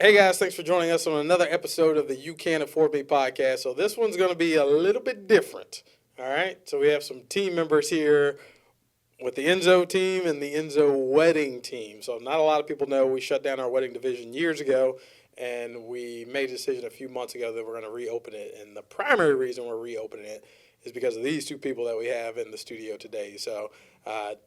Hey guys, thanks for joining us on another episode of the You Can Afford Me podcast. So this one's going to be a little bit different. All right. So we have some team members here with the Enso team and the Enso wedding team. So not a lot of people know we shut down our wedding division years ago, and we made a decision a few months ago that we're going to reopen it. And the primary reason we're reopening it is because of these two people that we have in the studio today. So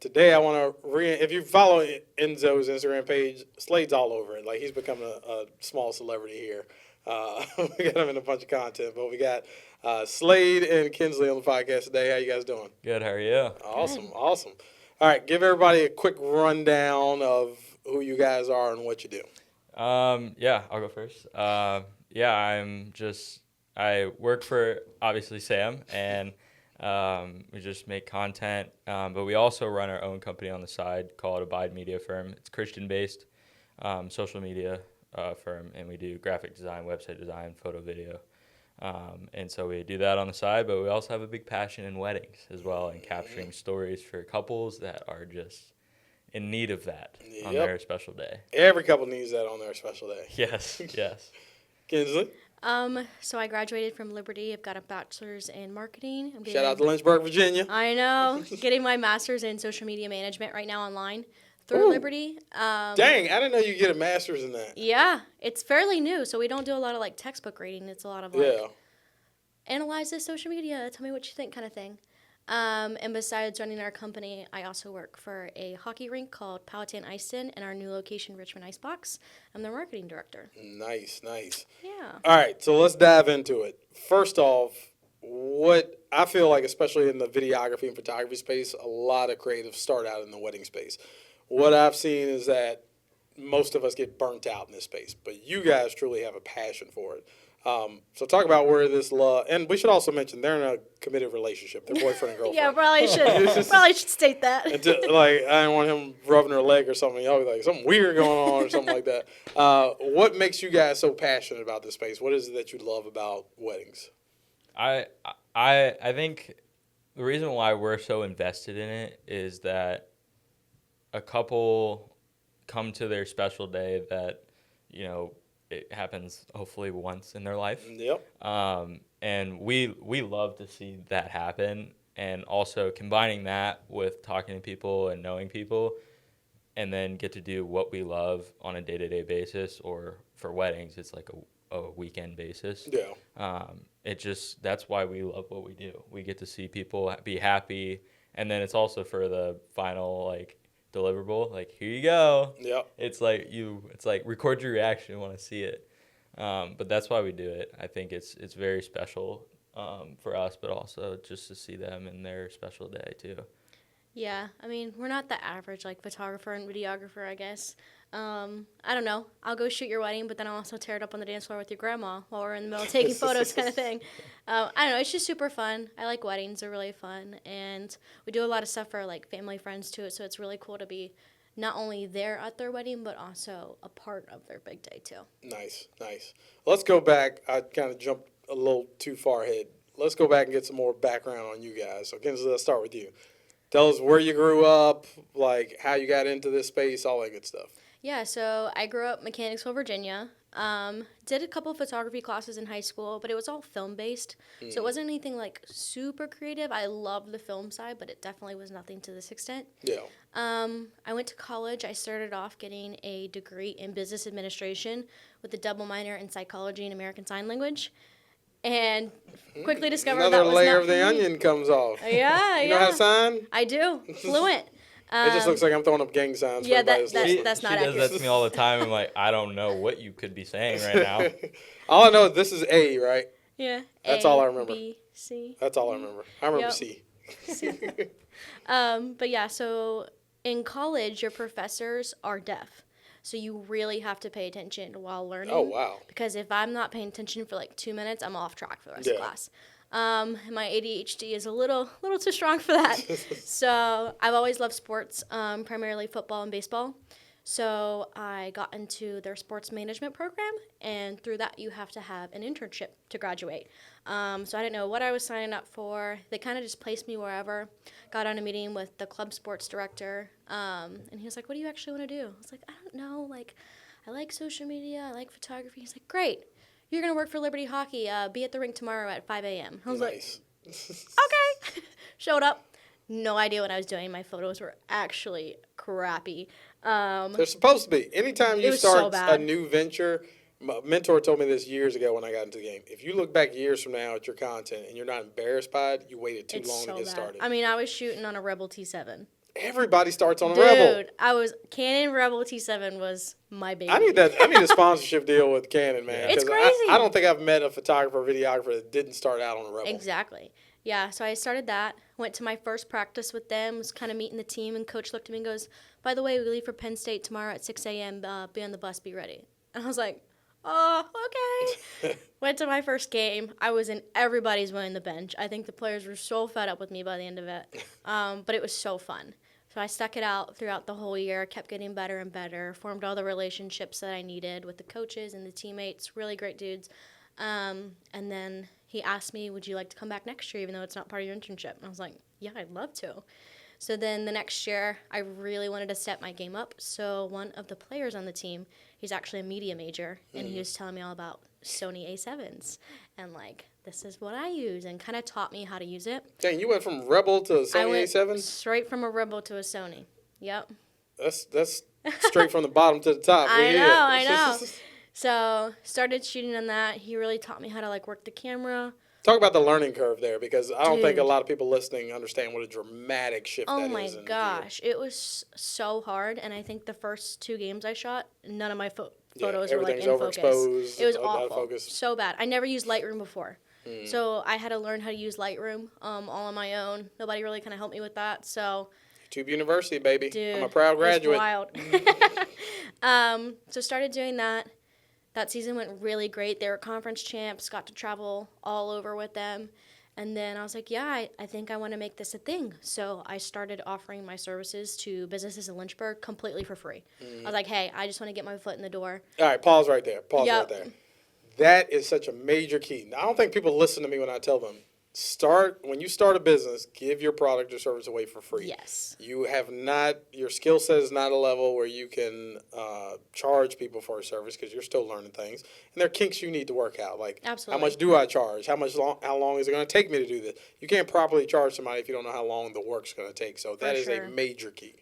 today I want to if you follow Enzo's Instagram page, Slade's all over it. Like he's become a small celebrity here. We got him in a bunch of content, but we got Slade and Kinsley on the podcast today. How you guys doing? Good, how are you? Awesome, awesome. All right, give everybody a quick rundown of who you guys are and what you do. Yeah, I'll go first. I work for obviously Sam, and we just make content, but we also run our own company on the side called Abide Media Firm. It's Christian-based social media firm, and we do graphic design, website design, photo, video. And so we do that on the side, but we also have a big passion in weddings as well and capturing stories for couples that are just in need of that on their special day. Every couple needs that on their special day. Yes, yes. Kinsley? So I graduated from Liberty. I've got a bachelor's in marketing. Shout out to Lynchburg, Virginia. I know. Getting my master's in social media management right now online through Liberty. Dang, I didn't know you get a master's in that. Yeah, it's fairly new, so we don't do a lot of like textbook reading. It's a lot of analyze this social media, tell me what you think kind of thing. And besides running our company, I also work for a hockey rink called Powhatan Iceton and our new location, Richmond Icebox. I'm their marketing director. Nice, nice. Yeah. All right, so let's dive into it. First off, what I feel like, especially in the videography and photography space, a lot of creatives start out in the wedding space. What I've seen is that most of us get burnt out in this space, but you guys truly have a passion for it. So talk about where this love, and we should also mention they're in a committed relationship. They're boyfriend and girlfriend. Yeah, probably should state that. Like I don't want him rubbing her leg or something. Y'all be like something weird going on or something like that. What makes you guys so passionate about this space? What is it that you love about weddings? I think the reason why we're so invested in it is that a couple come to their special day that, it happens hopefully once in their life. Yep. And we love to see that happen, and also combining that with talking to people and knowing people, and then get to do what we love on a day-to-day basis, or for weddings it's like a weekend basis. Yeah. That's why we love what we do. We get to see people be happy, and then it's also for the final deliverable, here you go. Yep. It's like record your reaction, want to see it. But that's why we do it. I think it's very special for us, but also just to see them in their special day too. Yeah, I mean, we're not the average photographer and videographer, I guess. I don't know. I'll go shoot your wedding, but then I'll also tear it up on the dance floor with your grandma while we're in the middle of taking photos kind of thing. I don't know. It's just super fun. I like weddings. They're really fun. And we do a lot of stuff for family friends too. So it's really cool to be not only there at their wedding, but also a part of their big day too. Nice, nice. Let's go back. I kind of jumped a little too far ahead. Let's go back and get some more background on you guys. So Kinsley, let's start with you. Tell us where you grew up, how you got into this space, all that good stuff. Yeah, so I grew up in Mechanicsville, Virginia. Did a couple photography classes in high school, but it was all film-based. So it wasn't anything super creative. I love the film side, but it definitely was nothing to this extent. Yeah. I went to college. I started off getting a degree in business administration with a double minor in psychology and American Sign Language. And quickly discovered Another that was layer not of the for me. onion comes off. Yeah, You know how to sign? I do. Fluent. It just looks like I'm throwing up gang signs. Yeah, for everybody listening. that's not She accurate. does that to me all the time. I'm like, I don't know what you could be saying right now. All I know is this is A, right? Yeah. That's A, all I remember. B, C. That's all I remember. I remember Yep. C. But yeah, so in college, your professors are deaf. So you really have to pay attention while learning. Oh, wow. Because if I'm not paying attention for 2 minutes, I'm off track for the rest of class. My ADHD is a little too strong for that. So I've always loved sports, primarily football and baseball. So I got into their sports management program, and through that you have to have an internship to graduate. So I didn't know what I was signing up for. They kind of just placed me wherever. Got on a meeting with the club sports director, and he was like, "What do you actually want to do?" I was like, "I don't know. I like social media. I like photography. He's like, great. You're going to work for Liberty Hockey. Be at the rink tomorrow at 5 a.m. I was Nice. like, okay. Showed up. No idea what I was doing. My photos were actually crappy. They're supposed to be. Anytime It you was so start a bad. new venture, my mentor told me this years ago when I got into the game. If you look back years from now at your content and you're not embarrassed by it, you waited too It's long so to get bad. started. I mean, I was shooting on a Rebel T7. Everybody starts on a Rebel. Dude, I was Canon Rebel T7 was my baby. I need a sponsorship deal with Canon, man. It's 'cause crazy. I don't think I've met a photographer or videographer that didn't start out on a Rebel. Exactly. Yeah, so I started that. Went to my first practice with them. Was kind of meeting the team, and coach looked at me and goes, "By the way, we leave for Penn State tomorrow at 6 a.m. Be on the bus. Be ready." And I was like, "Oh, okay." Went to my first game. I was in everybody's way on the bench. I think the players were so fed up with me by the end of it, but it was so fun. So I stuck it out throughout the whole year, kept getting better and better, formed all the relationships that I needed with the coaches and the teammates, really great dudes. And then he asked me, would you like to come back next year, even though it's not part of your internship? And I was like, yeah, I'd love to. So then the next year, I really wanted to step my game up. So one of the players on the team, he's actually a media major, and he was telling me all about Sony A7s. And, like, this is what I use, and kind of taught me how to use it. Dang, you went from Rebel to I Sony went A7? straight from a Rebel to a Sony. Yep. That's straight from the bottom to the top. I know. So started shooting on that. He really taught me how to, like, work the camera. Talk about the learning curve there, because I don't think a Dude. lot of people listening understand what a dramatic shift Oh that my is. gosh, it was so hard, and I think the first 2 games I shot, none of my photos were like everything's in focus. overexposed, It was out of awful, focus. so bad. I never used Lightroom before, so I had to learn how to use Lightroom all on my own. Nobody really kind of helped me with that, so YouTube University, baby. dude, I'm a proud graduate. It's wild. So started doing that. That season went really great. They were conference champs, got to travel all over with them. And then I was like, yeah, I think I want to make this a thing. So I started offering my services to businesses in Lynchburg completely for free. I was like, hey, I just want to get my foot in the door. All right, pause right there. Pause Yep. right there. That is such a major key. Now, I don't think people listen to me when I tell them, when you start a business, give your product or service away for free. Yes. You have not, your skill set is not a level where you can charge people for a service, because you're still learning things. And there are kinks you need to work out. Like, Absolutely. how much do I charge? How long is it going to take me to do this? You can't properly charge somebody if you don't know how long the work's going to take. So that is sure. a major key.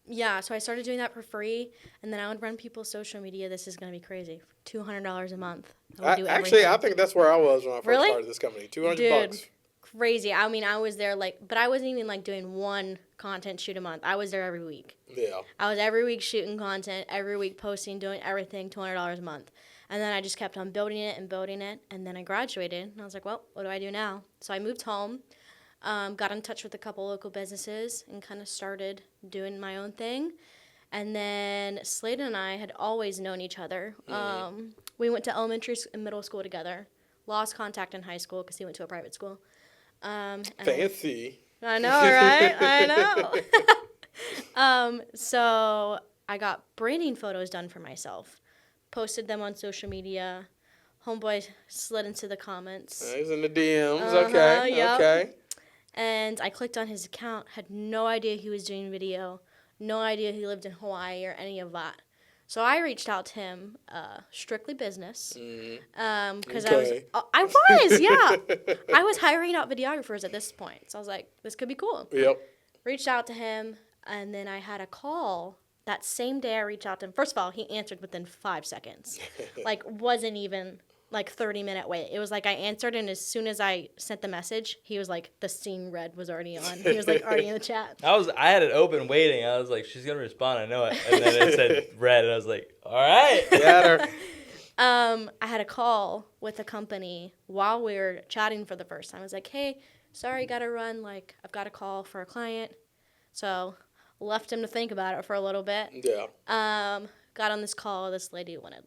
Yeah, so I started doing that for free, and then I would run people's social media. This is going to be crazy. $200 a month. I would do Actually, everything. I think that's where I was when I first Really? started this company. $200 Dude. bucks. Crazy. I mean, I was there but I wasn't even like doing one content shoot a month. I was there every week. Yeah. I was every week shooting content, every week posting, doing everything, $200 a month. And then I just kept on building it. And then I graduated, and I was like, well, what do I do now? So I moved home, got in touch with a couple local businesses, and kind of started doing my own thing. And then Slade and I had always known each other. We went to elementary and middle school together. Lost contact in high school because he went to a private school. And Fancy. I know, right? I know. So I got branding photos done for myself, posted them on social media. Homeboy slid into the comments. He's in the DMs. Okay. yep. Okay. And I clicked on his account, had no idea he was doing video, no idea he lived in Hawaii or any of that. So I reached out to him, strictly business, because Okay. I was, yeah. I was hiring out videographers at this point. So I was like, this could be cool. Yep. Reached out to him, and then I had a call. That same day I reached out to him. First of all, he answered within 5 seconds. Like, wasn't even, 30-minute wait. It was like I answered, and as soon as I sent the message, he was like, the scene red was already on. He was, already in the chat. I had it open waiting. I was like, she's going to respond. I know it. And then it said red, and I was like, all right. Got her. I had a call with a company while we were chatting for the first time. I was like, hey, sorry, gotta run. I've got a call for a client. So left him to think about it for a little bit. Yeah. Got on this call. This lady wanted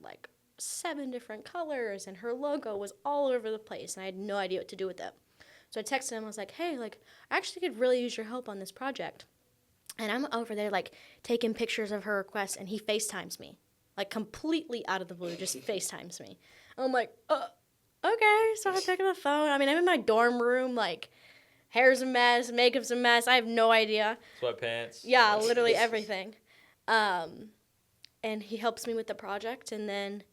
7 different colors, and her logo was all over the place, and I had no idea what to do with it. So I texted him. I was like, hey, I actually could really use your help on this project. And I'm over there, taking pictures of her requests, and he FaceTimes me. Completely out of the blue, just FaceTimes me. I'm like, okay. So I pick up the phone. I mean, I'm in my dorm room, hair's a mess, makeup's a mess. I have no idea. Sweatpants. Yeah, literally everything. and he helps me with the project. And then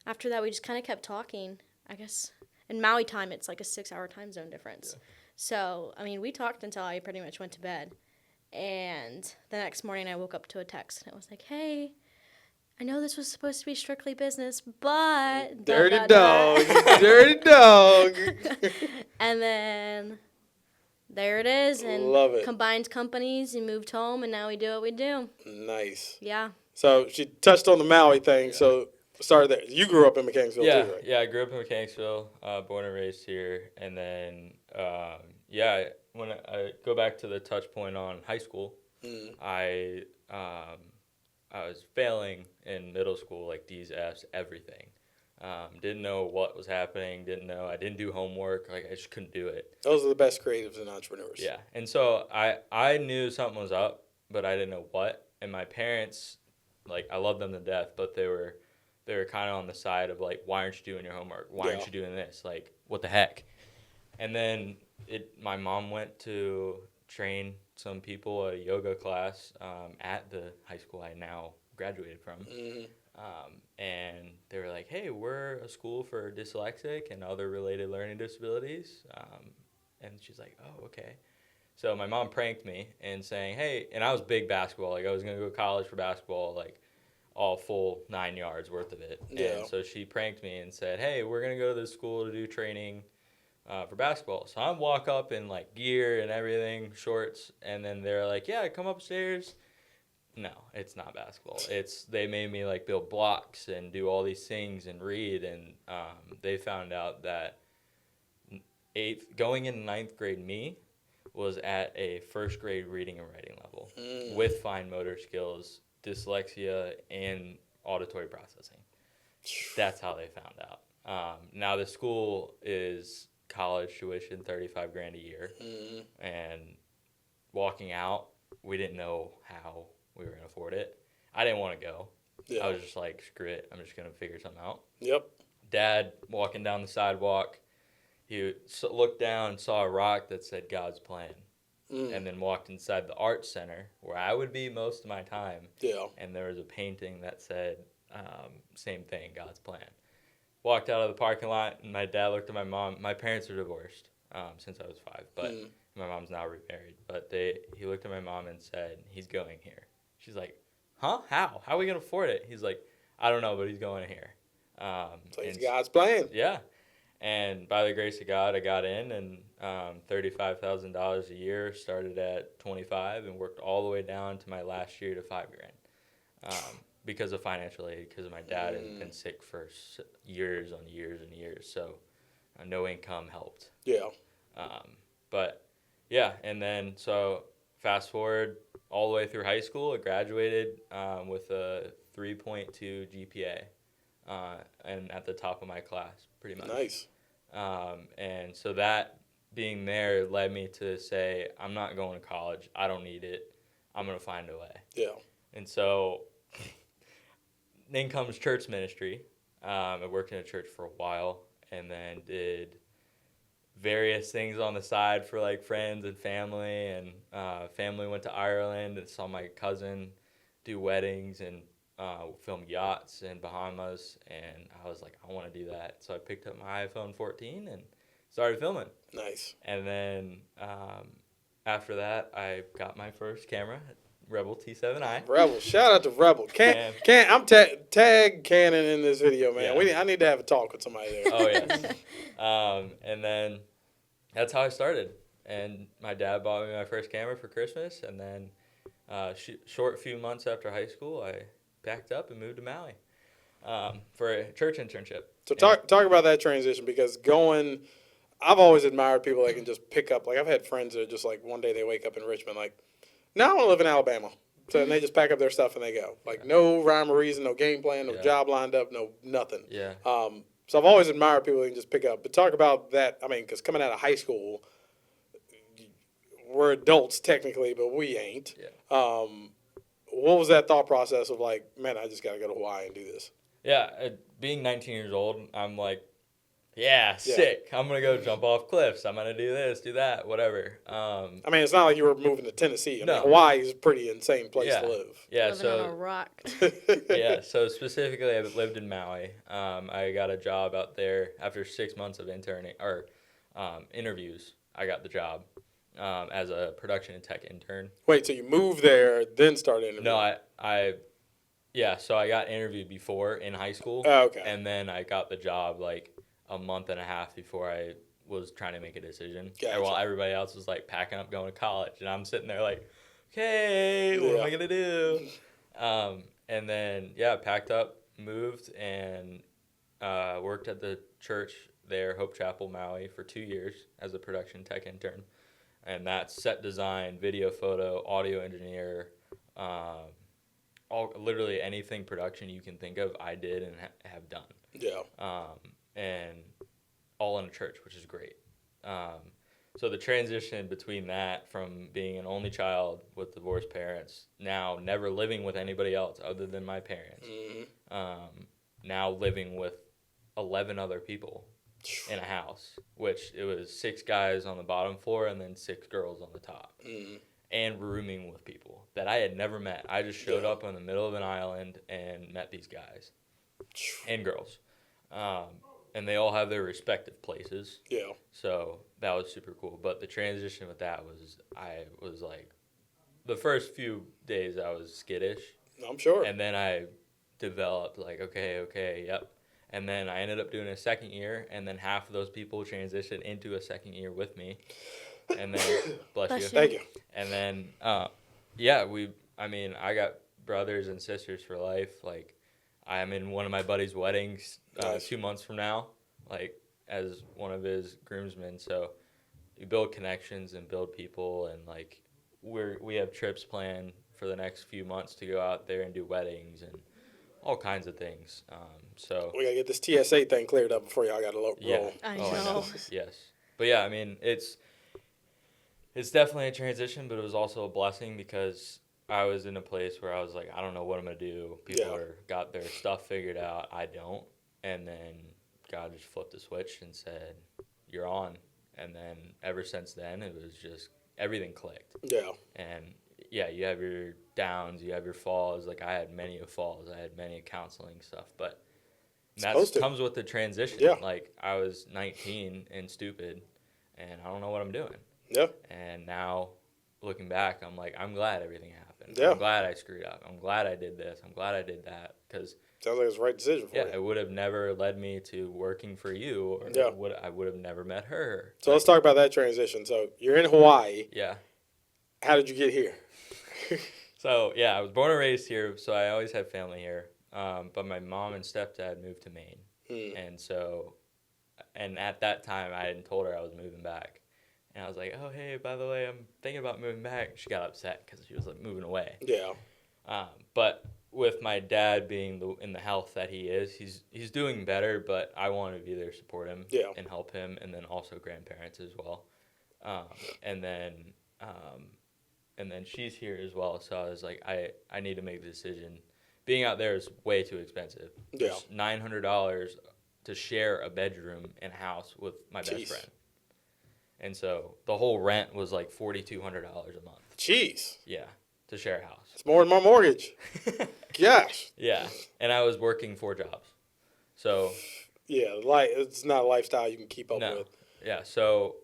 after that, we just kind of kept talking. I guess in Maui time, it's like a 6-hour time zone difference. Yeah. So, I mean, we talked until I pretty much went to bed. And the next morning, I woke up to a text, and it was like, hey, I know this was supposed to be strictly business, but... Dirty dog. Dirty dog. And then there it is. And love it. Combined companies, and moved home, and now we do what we do. Nice. Yeah. So she touched on the Maui thing, so started there. You grew up in Mechanicsville too, right? Yeah, I grew up in Mechanicsville, born and raised here. And then, when I go back to the touch point on high school, I was failing in middle school, like D's, F's, everything. Didn't know what was happening. I didn't do homework. Like, I just couldn't do it. Those are the best creatives and entrepreneurs. Yeah. And so I knew something was up, but I didn't know what. And my parents, like, I love them to death, but they were kind of on the side of, like, why aren't you doing your homework? Why aren't you doing this? Like, what the heck? And then my mom went to train some people at a yoga class at the high school I now graduated from. Mm-hmm. And they were like, hey, we're a school for dyslexic and other related learning disabilities. And she's like, oh, okay. So my mom pranked me and saying, hey, and I was big basketball. Like, I was going to go to college for basketball, like, all full 9 yards worth of it. Yeah. And so she pranked me and said, hey, we're going to go to this school to do training for basketball. So I walk up in, like, gear and everything, shorts, and then they're like, yeah, come upstairs. No, it's not basketball. They made me, like, build blocks and do all these things and read, and they found out that going into 9th grade me was at a first grade reading and writing level with fine motor skills, dyslexia, and auditory processing. That's how they found out. Now the school is college tuition, $35,000 a year, and walking out, we didn't know how we were gonna afford it. I didn't want to go. Yeah. I was just like, screw it, I'm just gonna figure something out. Yep. Dad walking down the sidewalk, he looked down and saw a rock that said God's plan. And then walked inside the art center where I would be most of my time. Yeah. And there was a painting that said, same thing, God's plan. Walked out of the parking lot, and my dad looked at my mom. My parents are divorced since I was 5, but my mom's now remarried. But he looked at my mom and said, he's going here. She's like, huh? How? How are we going to afford it? He's like, I don't know, but he's going here. So it's God's plan. Yeah. And by the grace of God, I got in, and $35,000 a year, started at 25 and worked all the way down to my last year to $5,000 because of financial aid, because my dad had been sick for years on years and years. So no income helped. Yeah. But yeah, and then so fast forward all the way through high school, I graduated with a 3.2 GPA and at the top of my class, pretty much. Nice. And so that being there led me to say, I'm not going to college. I don't need it. I'm going to find a way. Yeah. And so then comes church ministry. I worked in a church for a while and then did various things on the side for, like, friends and family. And family went to Ireland and saw my cousin do weddings and film yachts in Bahamas, and I was like, I want to do that. So I picked up my iPhone 14 and started filming. Nice. And then after that, I got my first camera, Rebel T7i. Rebel, shout out to Rebel. I'm tag Canon in this video, man. Yeah. I need to have a talk with somebody there. Oh yes. And then that's how I started. And my dad bought me my first camera for Christmas, and then short few months after high school, I packed up and moved to Maui for a church internship. So talk about that transition, because I've always admired people that can just pick up. Like, I've had friends that are just like, one day they wake up in Richmond, like, now I want to live in Alabama. So and they just pack up their stuff and they go. Like, no rhyme or reason, no game plan, no job lined up, no nothing. Yeah. So I've always admired people that can just pick up. But talk about that. I mean, because coming out of high school, we're adults technically, but we ain't. Yeah. What was that thought process of, like, man, I just got to go to Hawaii and do this? Yeah, being 19 years old, I'm like, Yeah, sick. I'm going to go jump off cliffs. I'm going to do this, do that, whatever. I mean, it's not like you were moving to Tennessee. I mean, No. Hawaii is a pretty insane place Yeah. to live. Yeah, Living on a rock. yeah, so specifically I lived in Maui. I got a job out there after 6 months of interning or interviews. I got the job as a production and tech intern. Wait, so you moved there, then started interviewing? No, so I got interviewed before in high school. Oh, okay. And then I got the job like a month and a half before I was trying to make a decision. Gotcha. While everybody else was like packing up going to college. And I'm sitting there like, okay, what am I going to do? And then, packed up, moved, and worked at the church there, Hope Chapel, Maui, for 2 years as a production tech intern. And that's set design, video, photo, audio engineer, literally anything production you can think of, I did and have done. Yeah. And all in a church, which is great. So the transition between that from being an only child with divorced parents, now never living with anybody else other than my parents, now living with 11 other people in a house, which it was 6 guys on the bottom floor and then 6 girls on the top, and rooming with people that I had never met. I just showed up in the middle of an island and met these guys and girls. And they all have their respective places. Yeah. So that was super cool. But the transition with that was, I was like, the first few days I was skittish. I'm sure. And then I developed like, okay, yep. And then I ended up doing a second year, and then half of those people transitioned into a second year with me. And then, bless you. Thank you. And then, I got brothers and sisters for life. Like, I'm in one of my buddy's weddings Nice. 2 months from now, like, as one of his groomsmen. So you build connections and build people, and, like, we have trips planned for the next few months to go out there and do weddings and all kinds of things. So We got to get this TSA thing cleared up before y'all got to roll. yeah. I Oh, know. Yes. But yeah, I mean, it's definitely a transition, but it was also a blessing because I was in a place where I was like, I don't know what I'm going to do. People got their stuff figured out. I don't. And then God just flipped the switch and said, you're on. And then ever since then, it was just everything clicked. Yeah. And yeah, you have your downs, you have your falls. Like I had many falls. I had many counseling stuff, but that comes with the transition. Yeah. Like I was 19 and stupid, and I don't know what I'm doing. Yeah. And now, looking back, I'm like, I'm glad everything happened. Yeah. I'm glad I screwed up. I'm glad I did this. I'm glad I did that. Because sounds like it's the right decision for you. it would have never led me to working for you, or I would have never met her. So let's talk about that transition. So you're in Hawaii. Yeah. How did you get here? So, I was born and raised here, so I always had family here. But my mom and stepdad moved to Maine. And at that time, I hadn't told her I was moving back. And I was like, oh, hey, by the way, I'm thinking about moving back. She got upset because she was like moving away. Yeah. But with my dad being in the health that he is, he's doing better, but I wanted to be there to support him and help him, and then also grandparents as well. And then she's here as well, so I was like, I need to make the decision. Being out there is way too expensive. Yeah. It's $900 to share a bedroom in a house with my best friend. And so the whole rent was like $4,200 a month. Jeez. Yeah, to share a house. It's more than my mortgage. Gosh. Yeah, and I was working 4 jobs. So yeah, it's not a lifestyle you can keep up with. Yeah, so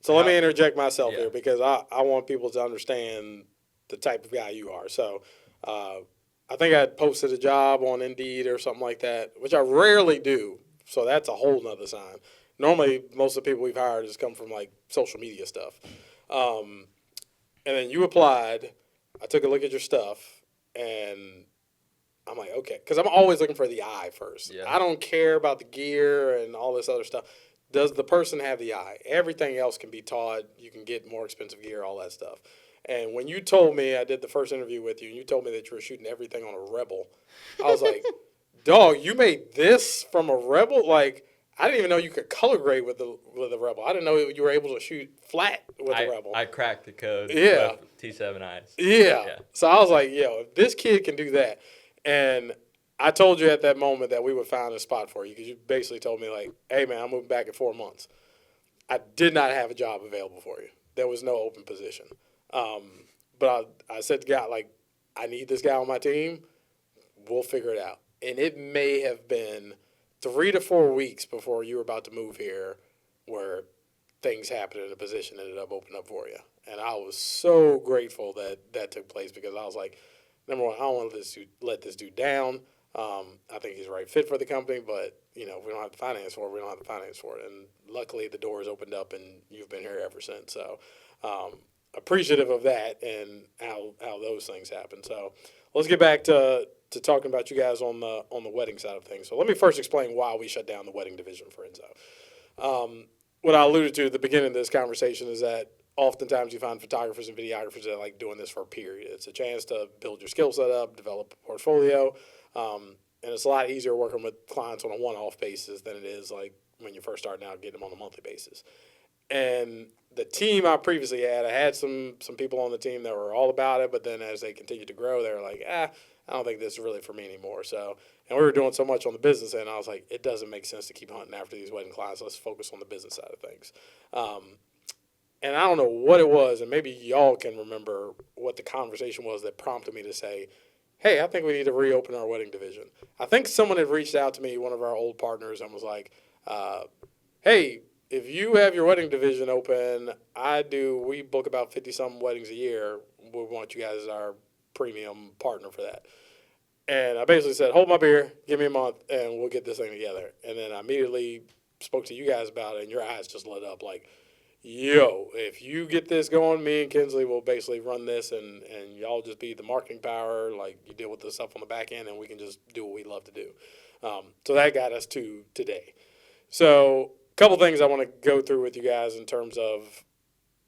let me interject myself here because I want people to understand the type of guy you are. So I think I had posted a job on Indeed or something like that, which I rarely do. So that's a whole nother sign. Normally, most of the people we've hired just come from, like, social media stuff. And then you applied. I took a look at your stuff, and I'm like, okay. Because I'm always looking for the eye first. Yeah. I don't care about the gear and all this other stuff. Does the person have the eye? Everything else can be taught. You can get more expensive gear, all that stuff. And when you told me, I did the first interview with you, and you told me that you were shooting everything on a Rebel, I was like, dog, you made this from a Rebel? Like, I didn't even know you could color grade with the Rebel. I didn't know you were able to shoot flat with the Rebel. I cracked the code with T7 eyes. Yeah. So I was like, yo, if this kid can do that. And I told you at that moment that we would find a spot for you because you basically told me, like, hey, man, I'm moving back in 4 months. I did not have a job available for you. There was no open position. But I said to God, like, I need this guy on my team. We'll figure it out. And it may have been 3 to 4 weeks before you were about to move here where things happened and the position ended up opening up for you. And I was so grateful that that took place because I was like, number one, I don't want to let this dude down. I think he's the right fit for the company, but, you know, if we don't have the finance for it, we don't have the finance for it. And luckily the doors opened up and you've been here ever since. So appreciative of that and how those things happen. So let's get back to talking about you guys on the wedding side of things. So let me first explain why we shut down the wedding division for Enso. What I alluded to at the beginning of this conversation is that oftentimes you find photographers and videographers that like doing this for a period. It's a chance to build your skill set up, develop a portfolio, and it's a lot easier working with clients on a one-off basis than it is like when you're first starting out getting them on a monthly basis. And the team I previously had, I had some people on the team that were all about it, but then as they continued to grow, they were like, I don't think this is really for me anymore. So, and we were doing so much on the business end, I was like, it doesn't make sense to keep hunting after these wedding clients. Let's focus on the business side of things. And I don't know what it was, and maybe y'all can remember what the conversation was that prompted me to say, hey, I think we need to reopen our wedding division. I think someone had reached out to me, one of our old partners, and was like, hey, if you have your wedding division open, we book about 50-something weddings a year. We want you guys as our premium partner for that. And I basically said, hold my beer, give me a month, and we'll get this thing together. And then I immediately spoke to you guys about it, and your eyes just lit up like, yo, if you get this going, me and Kinsley will basically run this, and y'all just be the marketing power, like you deal with the stuff on the back end, and we can just do what we love to do. So that got us to today. So a couple things I want to go through with you guys in terms of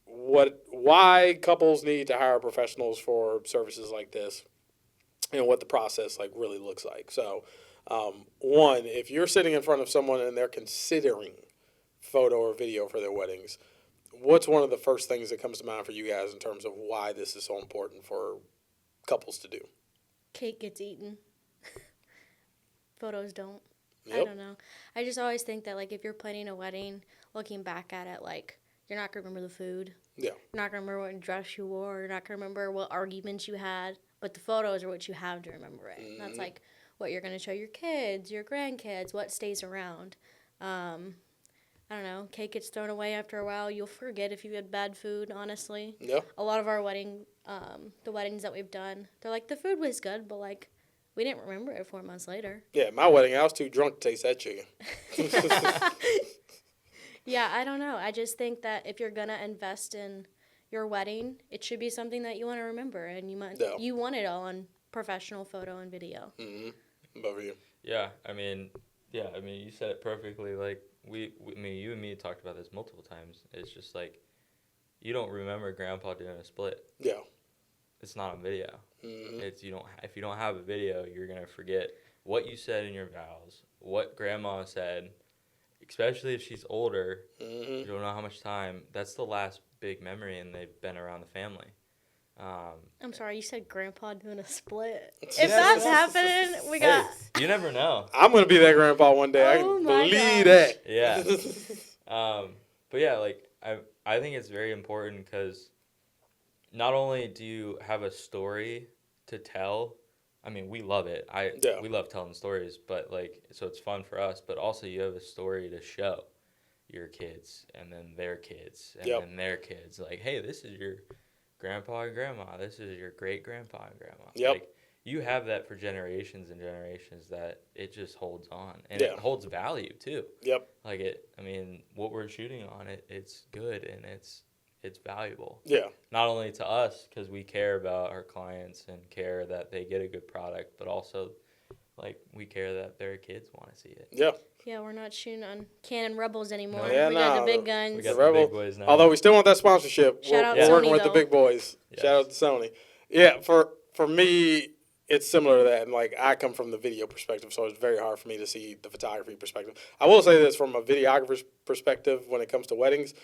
why couples need to hire professionals for services like this and what the process like really looks like. So one, if you're sitting in front of someone and they're considering photo or video for their weddings, what's one of the first things that comes to mind for you guys in terms of why this is so important for couples to do? Cake gets eaten. Photos don't. Yep. I don't know. I just always think that, like, if you're planning a wedding, looking back at it, like, you're not going to remember the food. Yeah. You're not going to remember what dress you wore. You're not going to remember what arguments you had. But the photos are what you have to remember it. Mm-hmm. That's, like, what you're going to show your kids, your grandkids, what stays around. I don't know. Cake gets thrown away after a while. You'll forget if you had bad food, honestly. Yeah. A lot of our the weddings that we've done, they're like, the food was good, but, like, we didn't remember it 4 months later. Yeah, my wedding, I was too drunk to taste that chicken. Yeah, I don't know. I just think that if you're going to invest in your wedding, it should be something that you want to remember, and you want it all on professional photo and video. Mm-hmm. Over you. Yeah, I mean, you said it perfectly. Like, you and me talked about this multiple times. It's just like, you don't remember Grandpa doing a split. Yeah. It's not on video. Mm-hmm. If you don't have a video, you're gonna forget what you said in your vows, what Grandma said, especially if she's older. Mm-hmm. You don't know how much time. That's the last big memory, and they've been around the family. I'm sorry, you said Grandpa doing a split. If that's happening, we got. Hey, you never know. I'm gonna be that grandpa one day. I can believe that. Yeah. But yeah, like I think it's very important because not only do you have a story to tell, I mean, we love it. We love telling stories, but like, so it's fun for us, but also you have a story to show your kids and then their kids and then their kids. Like, hey, this is your grandpa and grandma. This is your great grandpa and grandma. Yep. Like, you have that for generations and generations that it just holds on. And it holds value too. Yep. Like what we're shooting on, it's good and it's valuable. Yeah. Not only to us, because we care about our clients and care that they get a good product, but also, like, we care that their kids want to see it. Yeah. Yeah, we're not shooting on Canon Rebels anymore. Yeah, we got the big guns. We got the big boys now. Although we still want that sponsorship. We're working with the big boys. Yes. Shout out to Sony. Yeah, for me, it's similar to that. And, like, I come from the video perspective, so it's very hard for me to see the photography perspective. I will say this from a videographer's perspective when it comes to weddings.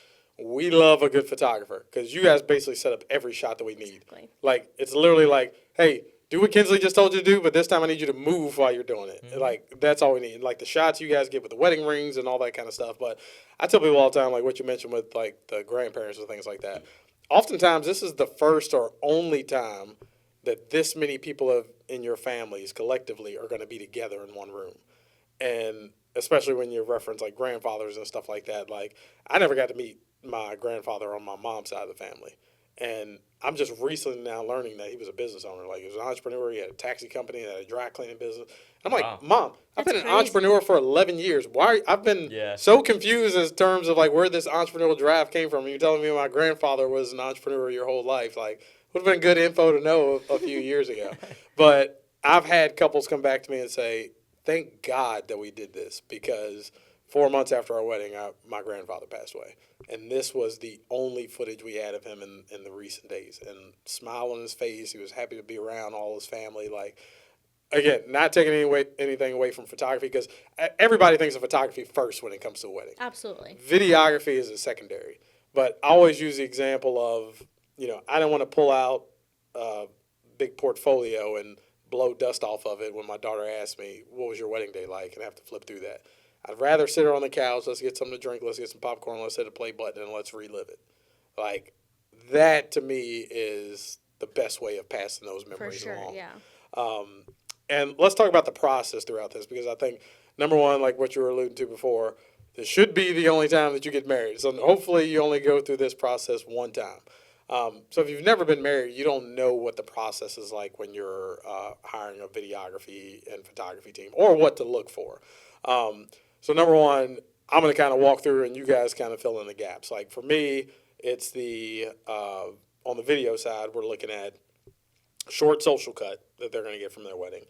We love a good photographer because you guys basically set up every shot that we need. Exactly. Like, it's literally like, hey, do what Kinsley just told you to do, but this time I need you to move while you're doing it. Mm-hmm. Like, that's all we need. Like, the shots you guys get with the wedding rings and all that kind of stuff. But I tell people all the time, like what you mentioned with, like, the grandparents and things like that. Oftentimes, this is the first or only time that this many people in your families collectively are going to be together in one room. And especially when you reference, like, grandfathers and stuff like that. Like, I never got to meet my grandfather on my mom's side of the family. And I'm just recently now learning that he was a business owner. Like, he was an entrepreneur. He had a taxi company. He had a dry cleaning business. I'm like, Wow. Mom, I've That's been an crazy. entrepreneur for 11 years. Why? I've been Yeah. so confused in terms of, like, where this entrepreneurial drive came from. You're telling me my grandfather was an entrepreneur your whole life. Like, would have been good info to know a few years ago. But I've had couples come back to me and say, thank God that we did this, because 4 months after our wedding, my grandfather passed away. And this was the only footage we had of him in the recent days. And smile on his face. He was happy to be around all his family. Like, again, not taking anything away from photography, because everybody thinks of photography first when it comes to a wedding. Absolutely. Videography is a secondary. But I always use the example of, I don't want to pull out a big portfolio and blow dust off of it when my daughter asks me, what was your wedding day like? And I have to flip through that. I'd rather sit her on the couch, let's get something to drink, let's get some popcorn, let's hit a play button, and let's relive it. Like, that to me is the best way of passing those For memories sure, along. yeah. And let's talk about the process throughout this, because I think, number one, like what you were alluding to before, this should be the only time that you get married. So hopefully you only go through this process one time. So if you've never been married, you don't know what the process is like when you're hiring a videography and photography team, or what to look for. So number one, I'm going to kind of walk through and you guys kind of fill in the gaps. Like for me, it's on the video side, we're looking at short social cut that they're going to get from their wedding.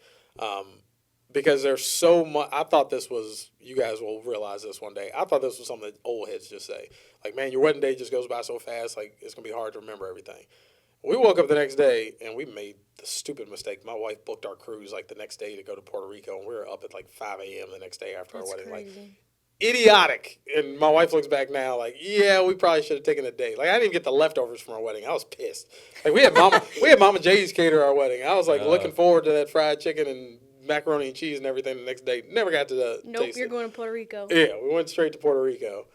Because there's so much, I thought this was, you guys will realize this one day, I thought this was something that old heads just say. Like, man, your wedding day just goes by so fast, like, it's going to be hard to remember everything. We woke up the next day, and we made the stupid mistake. My wife booked our cruise, like, the next day to go to Puerto Rico, and we were up at, like, 5 a.m. the next day after That's our wedding. crazy. Like, idiotic. And my wife looks back now, like, yeah, we probably should have taken a day. Like, I didn't even get the leftovers from our wedding. I was pissed. Like, we had Mama J's cater our wedding. I was, like, looking forward to that fried chicken and macaroni and cheese and everything the next day. Never got to taste You're it. going to Puerto Rico. Yeah, we went straight to Puerto Rico.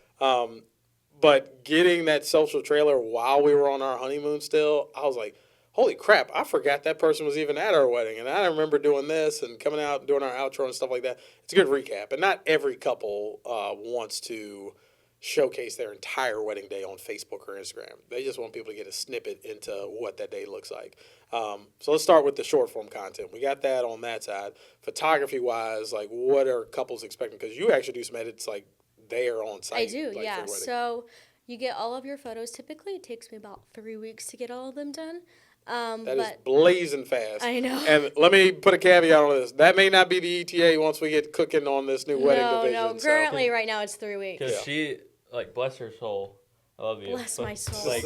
But getting that social trailer while we were on our honeymoon still, I was like, holy crap, I forgot that person was even at our wedding. And I remember doing this and coming out and doing our outro and stuff like that. It's a good recap. And not every couple wants to showcase their entire wedding day on Facebook or Instagram. They just want people to get a snippet into what that day looks like. So let's start with the short form content. We got that on that side. Photography wise, like what are couples expecting? Because you actually do some edits like there on site. I do, like, yeah. for the wedding. So you get all of your photos. Typically, it takes me about 3 weeks to get all of them done. That is blazing fast. I know. And let me put a caveat on this. That may not be the ETA once we get cooking on this new wedding division. No, currently right now it's 3 weeks. Because she, like, bless her soul, I love you. Bless my soul. Like,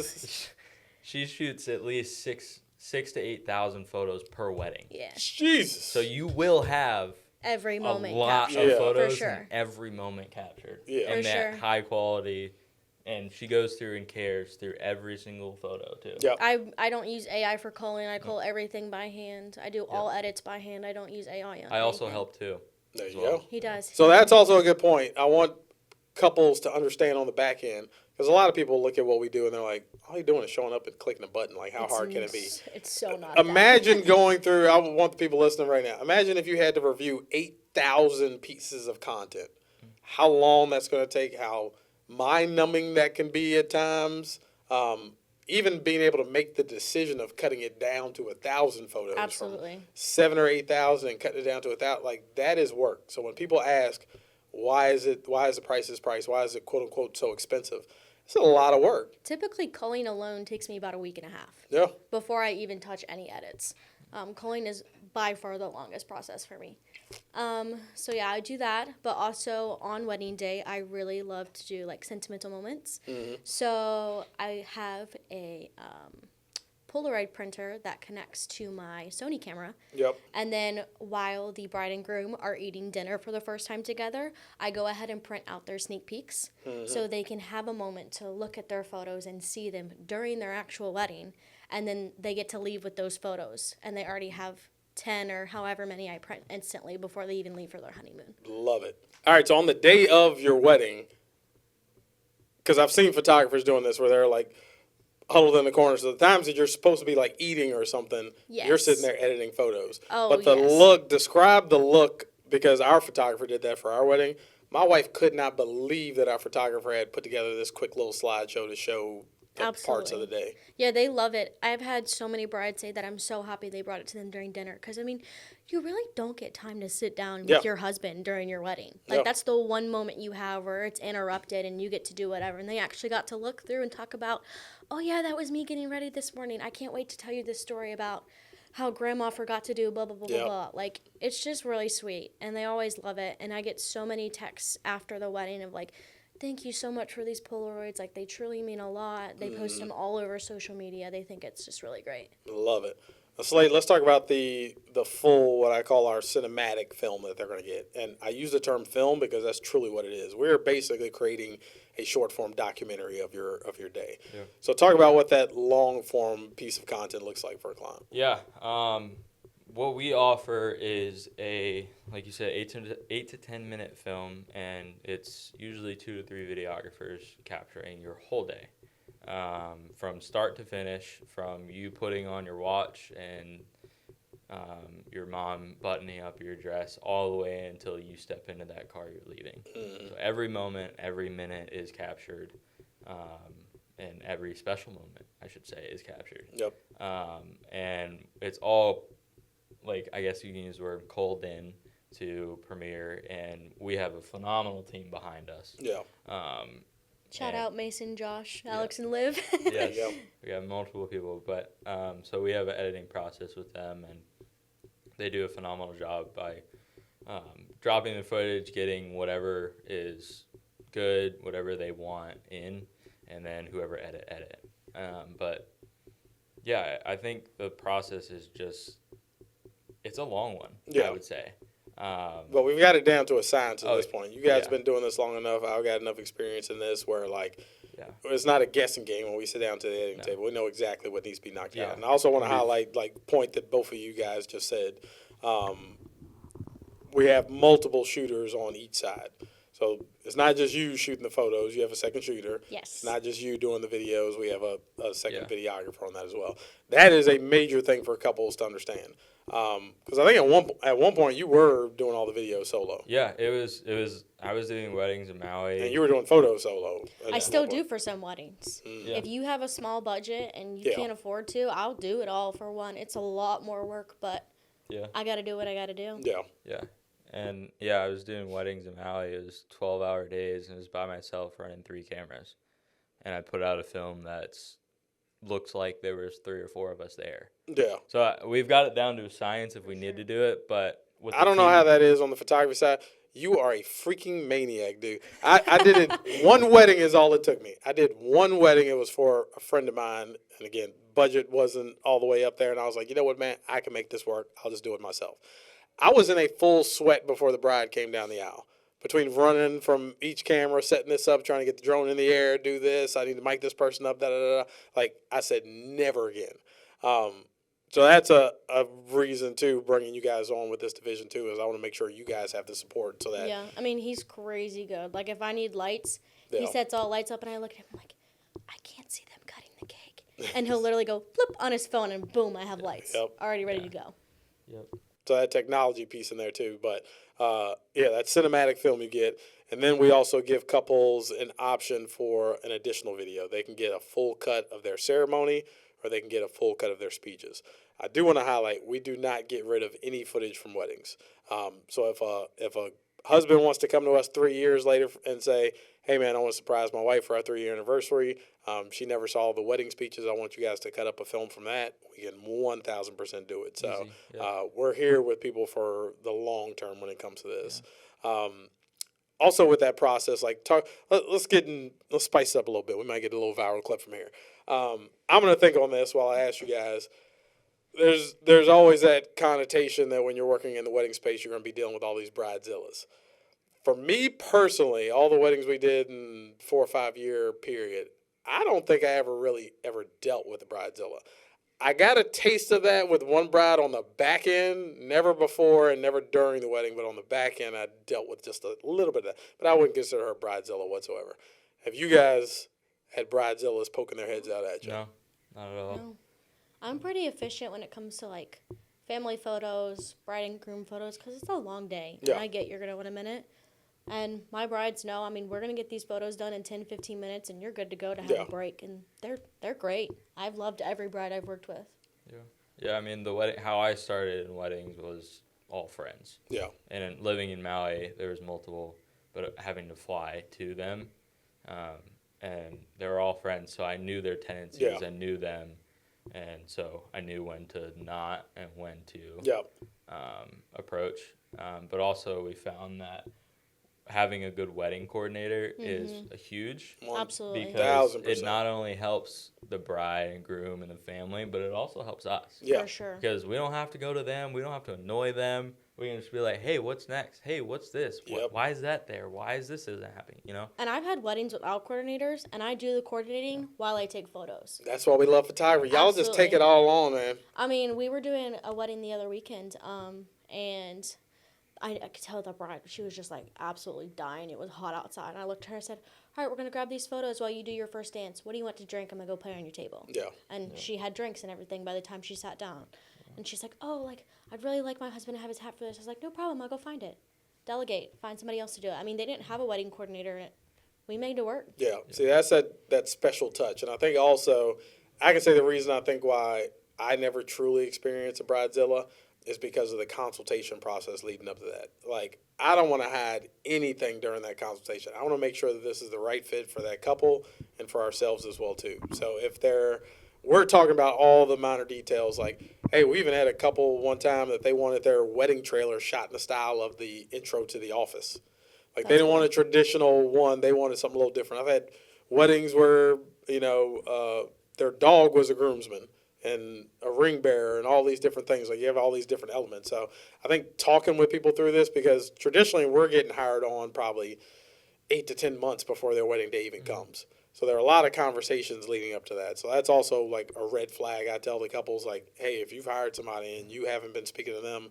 she shoots at least 6,000 to 8,000 photos per wedding. Yeah. Jesus. So you will have Every moment a lot captured. of photos For sure. and every moment captured. Yeah. And For that sure. high quality. And she goes through and cares through every single photo, too. Yep. I don't use AI for culling. I cull everything by hand. I do all edits by hand. I don't use AI on I also anything. help, too. There as you well. go. He does. So that's also a good point. I want couples to understand on the back end, because a lot of people look at what we do and they're like, all you're doing is showing up and clicking a button. Like, how hard can it be? It's so not Imagine going through, I want the people listening right now, imagine if you had to review 8,000 pieces of content. How long that's going to take, how mind-numbing that can be at times. Even being able to make the decision of cutting it down to 1,000 photos. Absolutely. From 7,000 or 8,000 and cutting it down to 1,000, like that is work. So when people ask, why is the price this price? Why is it quote unquote so expensive? It's a lot of work. Typically, culling alone takes me about a week and a half Yeah. before I even touch any edits. Culling is by far the longest process for me. So yeah, I do that, but also on wedding day, I really love to do like sentimental moments. Mm-hmm. So I have a Polaroid printer that connects to my Sony camera. Yep. And then while the bride and groom are eating dinner for the first time together, I go ahead and print out their sneak peeks so they can have a moment to look at their photos and see them during their actual wedding. and then they get to leave with those photos, and they already have 10 or however many I print instantly before they even leave for their honeymoon. Love it. All right, so on the day of your wedding, because I've seen photographers doing this where they're like huddled in the corner. So the times that you're supposed to be like eating or something, you're Yes. sitting there editing photos. Oh, but the yes. look, describe the look, because our photographer did that for our wedding. My wife could not believe that our photographer had put together this quick little slideshow to show the parts of the day. Yeah, they love it. I've had so many brides say that I'm so happy they brought it to them during dinner. Because, I mean, you really don't get time to sit down with your husband during your wedding. Like, that's the one moment you have where it's interrupted and you get to do whatever. And they actually got to look through and talk about, oh, yeah, that was me getting ready this morning. I can't wait to tell you this story about how grandma forgot to do blah, blah, blah, blah, blah. Like, it's just really sweet. And they always love it. And I get so many texts after the wedding of, like, thank you so much for these Polaroids. Like, they truly mean a lot. They post them all over social media. They think it's just really great. Love it. Now, Slade, let's talk about the full, what I call our cinematic film that they're going to get. And I use the term film because that's truly what it is. We're basically creating a short form documentary of your day. Yeah. So talk about what that long form piece of content looks like for a client. Yeah. What we offer is like you said, 8 to 10 minute film, and it's usually 2 to 3 videographers capturing your whole day, from start to finish, from you putting on your watch and your mom buttoning up your dress all the way until you step into that car you're leaving. So every moment, every minute is captured, and every special moment, I should say, is captured. Yep. And it's all, like, I guess you can use the word cold in to premiere, and we have a phenomenal team behind us. Yeah. Shout out Mason, Josh, Alex, and Liv. Yes, we have multiple people, but so we have an editing process with them, and they do a phenomenal job by dropping the footage, getting whatever is good, whatever they want in, and then whoever edit. But yeah, I think the process is just, it's a long one, I would say. But we've got it down to a science at this point. You guys have been doing this long enough. I've got enough experience in this where, like, it's not a guessing game when we sit down to the editing table. We know exactly what needs to be knocked out. And I also want to highlight, like, point that both of you guys just said. We have multiple shooters on each side. So it's not just you shooting the photos. You have a second shooter. Yes. It's not just you doing the videos. We have a second videographer on that as well. That is a major thing for couples to understand. Because I think at one point you were doing all the video solo. Yeah, it was. I was doing weddings in Maui. And you were doing photo solo. I still do for some weddings. If you have a small budget and you can't afford to, I'll do it all for one. It's a lot more work, but I got to do what I got to do. Yeah. Yeah. And I was doing weddings in Maui. It was 12-hour days, and it was by myself running 3 cameras. And I put out a film that's looks like there was 3 or 4 of us there. Yeah. So we've got it down to a science if we need to do it, but I don't know how that is on the photography side. You are a freaking maniac, dude. I did it. One wedding is all it took me. I did one wedding. It was for a friend of mine. And again, budget wasn't all the way up there. And I was like, you know what, man? I can make this work. I'll just do it myself. I was in a full sweat before the bride came down the aisle. Between running from each camera, setting this up, trying to get the drone in the air, do this. I need to mic this person up, da-da-da-da. Like, I said, never again. So that's a reason, too, bringing you guys on with this division, too, is I want to make sure you guys have the support so that. Yeah, I mean, he's crazy good. Like, if I need lights, he sets all lights up, and I look at him like, I can't see them cutting the cake. And he'll literally go flip on his phone, and boom, I have lights already ready to go. Yep. So that technology piece in there, too. But, that cinematic film you get. And then we also give couples an option for an additional video. They can get a full cut of their ceremony, or they can get a full cut of their speeches. I do want to highlight, we do not get rid of any footage from weddings. So if a husband wants to come to us 3 years later and say, hey, man, I want to surprise my wife for our 3-year anniversary. She never saw the wedding speeches. I want you guys to cut up a film from that. We can 1,000% do it. So we're here with people for the long term when it comes to this. Yeah. Also with that process, like let's spice it up a little bit. We might get a little viral clip from here. I'm going to think on this while I ask you guys. There's always that connotation that when you're working in the wedding space, you're going to be dealing with all these bridezillas. For me personally, all the weddings we did in 4 or 5 year period, I don't think I ever dealt with a bridezilla. I got a taste of that with one bride on the back end, never before and never during the wedding, but on the back end, I dealt with just a little bit of that. But I wouldn't consider her bridezilla whatsoever. Have you guys had bridezillas poking their heads out at you? No, not at all. No. I'm pretty efficient when it comes to like family photos, bride and groom photos, because it's a long day. Yeah. And I get you're going to want a minute. And my brides know, I mean, we're going to get these photos done in 10, 15 minutes, and you're good to go to have Yeah. a break. And they're great. I've loved every bride I've worked with. Yeah, I mean, the wedding, how I started in weddings was all friends. Yeah. And in, living in Maui, there was multiple, but having to fly to them. And they were all friends, so I knew their tendencies. Yeah. I knew them. And so I knew when to not and when to Yeah. approach. But also we found that having a good wedding coordinator is a huge, Absolutely. because 1000%. it not only helps the bride and groom and the family, but it also helps us. Yeah. For sure. Because we don't have to go to them. We don't have to annoy them. We can just be like, hey, what's next? Hey, what's this? Yep. Why is that there? Why is this isn't happening? You know? And I've had weddings without coordinators, and I do the coordinating while I take photos. That's why we love photography. Y'all just take Absolutely. it all on, man. I mean, we were doing a wedding the other weekend, and I could tell the bride, she was just like absolutely dying. It was hot outside. And I looked at her and said, all right, we're going to grab these photos while you do your first dance. What do you want to drink? I'm going to go play on your table. Yeah. And she had drinks and everything by the time she sat down. And she's like, oh, like, I'd really like my husband to have his hat for this. I was like, no problem. I'll go find it. Delegate. Find somebody else to do it. I mean, they didn't have a wedding coordinator. And we made it work. Yeah. See, that's that special touch. And I think also, I can say the reason I think why I never truly experienced a bridezilla is because of the consultation process leading up to that. Like, I don't want to hide anything during that consultation. I want to make sure that this is the right fit for that couple and for ourselves as well, too. So if we're talking about all the minor details, like, hey, we even had a couple one time that they wanted their wedding trailer shot in the style of the intro to The Office. Like, they didn't want a traditional one. They wanted something a little different. I've had weddings where, their dog was a groomsman and a ring bearer and all these different things. Like, you have all these different elements. So I think talking with people through this, because traditionally we're getting hired on probably 8 to 10 months before their wedding day even comes. So there are a lot of conversations leading up to that. So that's also like a red flag. I tell the couples, like, hey, if you've hired somebody and you haven't been speaking to them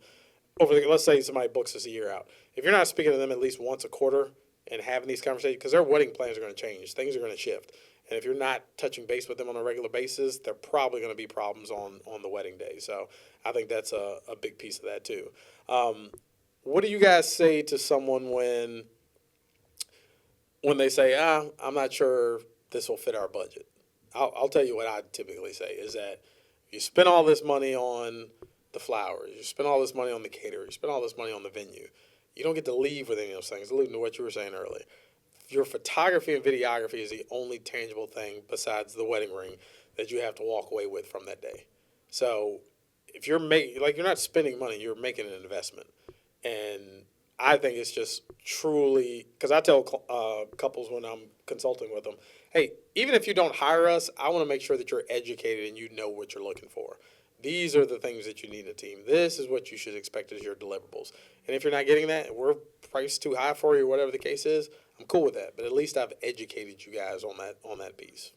let's say somebody books us a year out. If you're not speaking to them at least once a quarter and having these conversations, because their wedding plans are going to change, things are going to shift. And if you're not touching base with them on a regular basis, there are probably going to be problems on the wedding day. So I think that's a big piece of that too. What do you guys say to someone when they say, I'm not sure this will fit our budget? I'll tell you what I typically say is that you spend all this money on the flowers, you spend all this money on the caterer, you spend all this money on the venue. You don't get to leave with any of those things, alluding to what you were saying earlier. Your photography and videography is the only tangible thing besides the wedding ring that you have to walk away with from that day. So if you're you're not spending money, you're making an investment. And I think it's just truly, because I tell couples when I'm consulting with them, hey, even if you don't hire us, I want to make sure that you're educated and you know what you're looking for. These are the things that you need in a team. This is what you should expect as your deliverables. And if you're not getting that, and we're priced too high for you or whatever the case is, I'm cool with that. But at least I've educated you guys on that piece.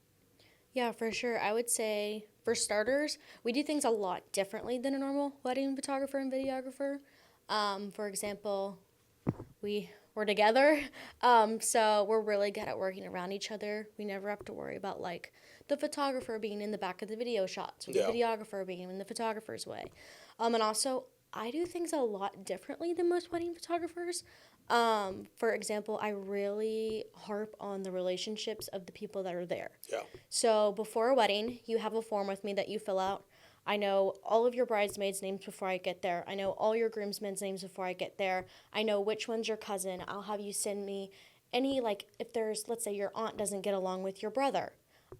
Yeah, for sure. I would say, for starters, we do things a lot differently than a normal wedding photographer and videographer. For example, we're together, so we're really good at working around each other. We never have to worry about, like, the photographer being in the back of the video shots or the videographer being in the photographer's way. And also, I do things a lot differently than most wedding photographers. For example, I really harp on the relationships of the people that are there. Yeah. So before a wedding, you have a form with me that you fill out. I know all of your bridesmaids' names before I get there. I know all your groomsmen's names before I get there. I know which one's your cousin. I'll have you send me any, like, if there's, let's say your aunt doesn't get along with your brother,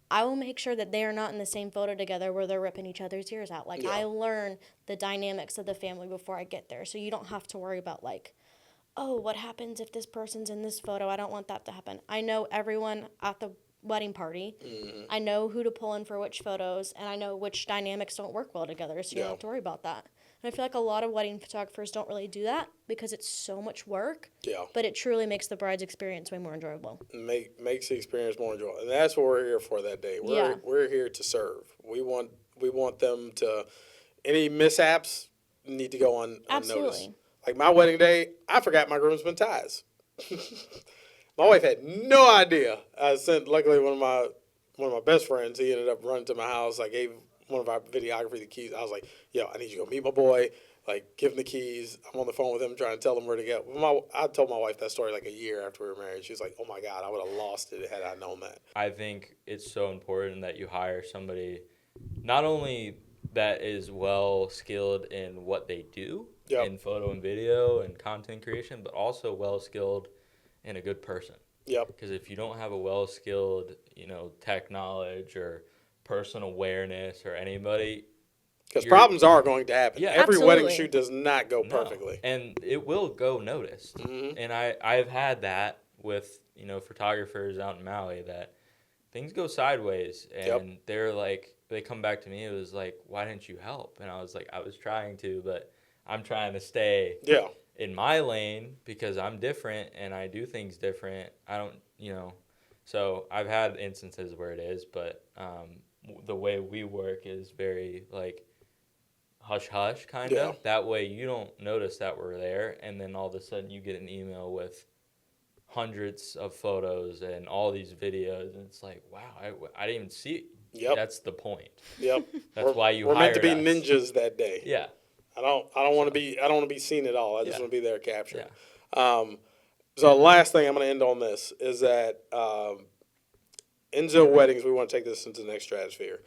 I will make sure that they are not in the same photo together where they're ripping each other's ears out. Like, I learn the dynamics of the family before I get there. So you don't have to worry about, like, oh, what happens if this person's in this photo? I don't want that to happen. I know everyone at the wedding party. Mm-hmm. I know who to pull in for which photos, and I know which dynamics don't work well together, so you don't have to worry about that. And I feel like a lot of wedding photographers don't really do that because it's so much work. Yeah. But it truly makes the bride's experience way more enjoyable. Makes the experience more enjoyable. And that's what we're here for that day. We're here to serve. We want We want them to, any mishaps need to go unnoticed. Absolutely. Like my wedding day, I forgot my groomsmen ties. My wife had no idea. Luckily one of my best friends, he ended up running to my house. I gave one of our videography the keys. I was like, yo, I need you to go meet my boy. Like, give him the keys. I'm on the phone with him trying to tell him where to go. I told my wife that story like a year after we were married. She's like, oh my God, I would have lost it had I known that. I think it's so important that you hire somebody not only that is well skilled in what they do in photo and video and content creation, but also well skilled in a good person. Yep. Because if you don't have a well skilled, tech knowledge or person awareness or anybody, because problems are going to happen. Yeah, every absolutely. Wedding shoot does not go perfectly, and it will go noticed. Mm-hmm. And I've had that with photographers out in Maui that things go sideways, and they're like, they come back to me. It was like, why didn't you help? And I was like, I was trying to, but I'm trying to stay in my lane because I'm different and I do things different. I don't, so I've had instances where it is, but the way we work is very like hush-hush kind of. That way you don't notice that we're there, and then all of a sudden you get an email with hundreds of photos and all these videos, and it's like, wow, I didn't even see it. Yep. That's the point. Yep. That's why you we're meant to be hired us. ninjas that day. Yeah. I don't want to be seen at all. I just want to be there captured. Yeah. So last thing I'm going to end on this is that Enso Weddings, we want to take this into the next stratosphere.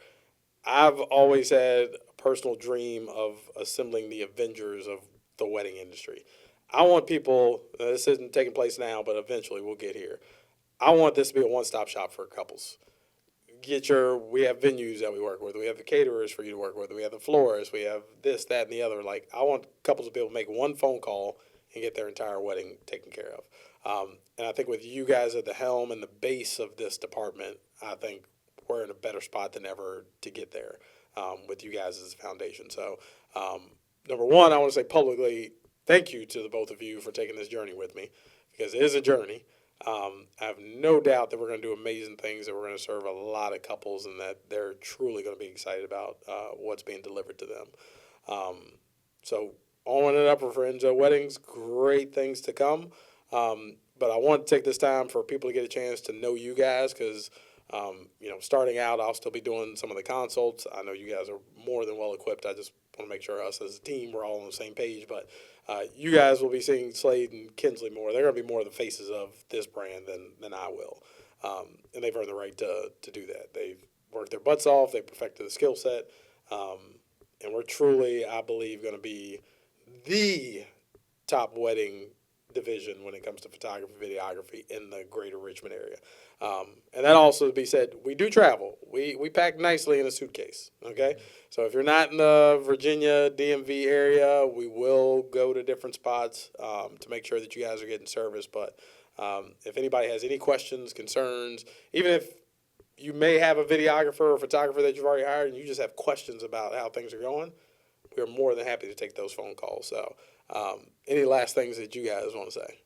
I've always had a personal dream of assembling the Avengers of the wedding industry. I want people, this isn't taking place now, but eventually we'll get here. I want this to be a one-stop shop for couples. We have venues that we work with. We have the caterers for you to work with. We have the florists. We have this, that, and the other. Like, I want couples to be able to make one phone call and get their entire wedding taken care of. And I think with you guys at the helm and the base of this department, I think we're in a better spot than ever to get there with you guys as a foundation. So, number one, I want to say publicly thank you to the both of you for taking this journey with me, because it is a journey. I have no doubt that we're going to do amazing things, that we're going to serve a lot of couples, and that they're truly going to be excited about what's being delivered to them. So on and upper for Enso Weddings, great things to come. But I want to take this time for people to get a chance to know you guys, because starting out, I'll still be doing some of the consults. I know you guys are more than well equipped. I just want to make sure us as a team, we're all on the same page. But you guys will be seeing Slade and Kinsley more. They're going to be more the faces of this brand than I will. And they've earned the right to do that. They've worked their butts off. They perfected the skill set. And we're truly, I believe, going to be the top wedding division when it comes to photography, videography in the greater Richmond area. And that also to be said, we do travel. We pack nicely in a suitcase, okay? So if you're not in the Virginia, DMV area, we will go to different spots to make sure that you guys are getting service. But if anybody has any questions, concerns, even if you may have a videographer or photographer that you've already hired and you just have questions about how things are going, we're more than happy to take those phone calls. So any last things that you guys want to say?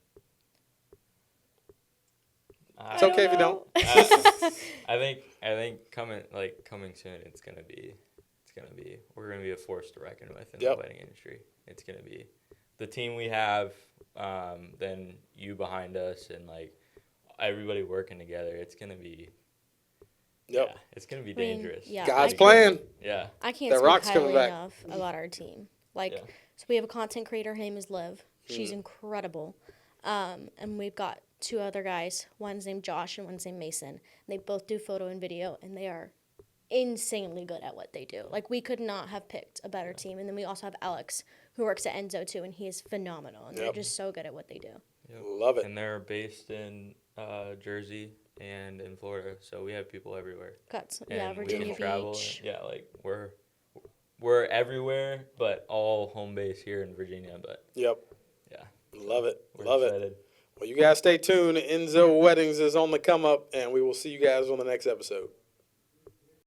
It's okay if you don't. I think coming soon, it's gonna be we're gonna be a force to reckon with in the wedding industry. It's gonna be the team we have, then you behind us, and like everybody working together. It's gonna be. Yeah, it's gonna be dangerous. God's plan. Yeah, I can't speak highly enough about our team. So we have a content creator. Her name is Liv. She's incredible. And we've got two other guys. One's named Josh and one's named Mason. And they both do photo and video, and they are insanely good at what they do. Like, we could not have picked a better team. And then we also have Alex, who works at Enso too, and he is phenomenal. And they're just so good at what they do. Yep. Love it. And they're based in Jersey and in Florida, so we have people everywhere. Cuts, and Virginia Beach. Travel, like we're everywhere, but all home base here in Virginia. But yeah, love it, we're excited. Well, you guys stay tuned. Enso Weddings is on the come up, and we will see you guys on the next episode.